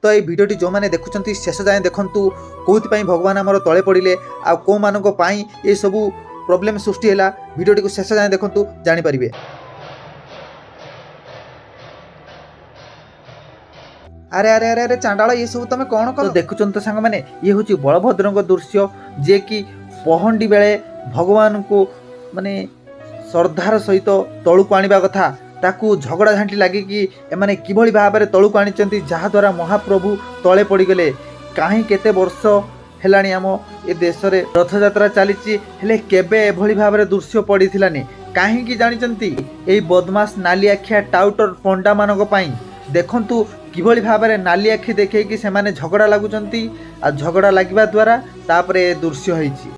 तो ये भिडियोटी जो मैंने देखुं शेष जाए देखूँ कौन भगवान आमर तले पड़े आ कौ मान ये सब प्रोब्लेम सृष्टि है। भिडियोटी को शेष जाए देखूँ जानीपारे। अरे अरे अरे अरे चांडाल ये सब तुम कौन कर देखुं तो सांग मैंने ये हूँ बलभद्र दृश्य जे कि पहंडी बेले भगवान को माने श्रद्धार सहित तलू को आनिबा कथा ताकू झगड़ा झांटी लगे कि एमाने किभली भाव में तलू को आनिचंती जहाद्वारा महाप्रभु तले पड़गले। कहीं केते वर्ष हेलानी आम ए देश में रथयात्रा चली हेले केबे एभली भाव में दृश्य पड़िथिलानी कहीं जानिचंती एई बदमाश नाली आखिया टाउटर पंडा मानक पई देखंतु किभली भाव में नाली आखि देखे कि से माने झगड़ा लागुचंती आ झगड़ा लागिबा द्वारा तापरे ए दृश्य होईची।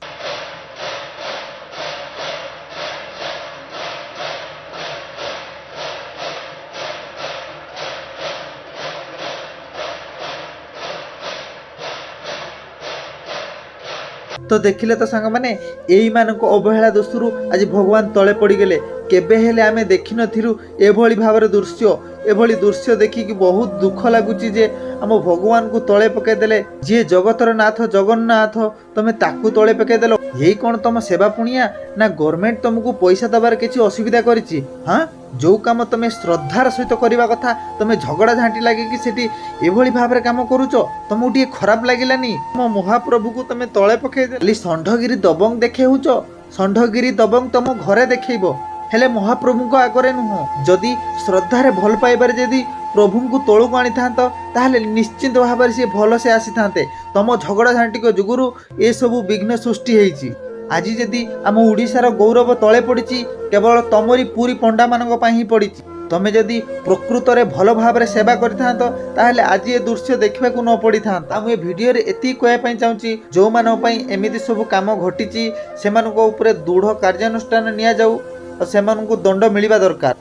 तो देखिले तो सांग मैंने यही मानक अवहेला दोषरू आज भगवान तले पड़गले केबे हेले आमे देखि नथिरु एभली भावर दृश्य। एभली दृश्य देखिकी बहुत दुख लगुच जे आम भगवान को तले पकईदेले जी जगतर नाथ जगन्नाथ तमें ताकू तले पकईदेल। यही कौन तुम सेवा पुणिया ना गवर्नमेंट तुमको पैसा दबार किसी असुविधा करिछि? हाँ जो काम तुम श्रद्धार सहित करवा कथा तुम झगड़ा झांटी लगे कि सेठी एभली भाव में काम करुच तुमको टी खराब लगिलानी? मो महाप्रभु को तुम तले पकईदेल षंढगिरी दबंग देखेउच षंढगिरी दबंग तुम घरे देखब हेले महाप्रभु को आगरे नुह। जदि श्रद्धारे भल पाइबार जदि प्रभु को तलू को आनी था ताहले निश्चिंत भाव से भल से आसी था तुम झगड़ा झांटिक जुगुरु ए सब विघ्न सृष्टि होईची। आज जदि आम ओडिशार गौरव तले पड़ी केवल तमरी पूरी पंडा मानक पई ही पड़ी। तमे जदि प्रकृत रे भल भाव में सेवा करथांत ताहले आज ये दृश्य देखा न पड़ी था। ये वीडियो रे एति कहवाई चाहूँगी जो मानक पई एमिति सब काम घटी से दृढ़ कार्यानुष्ठान निया जाऊ और सेमानकु दंड मिलवा दरकार।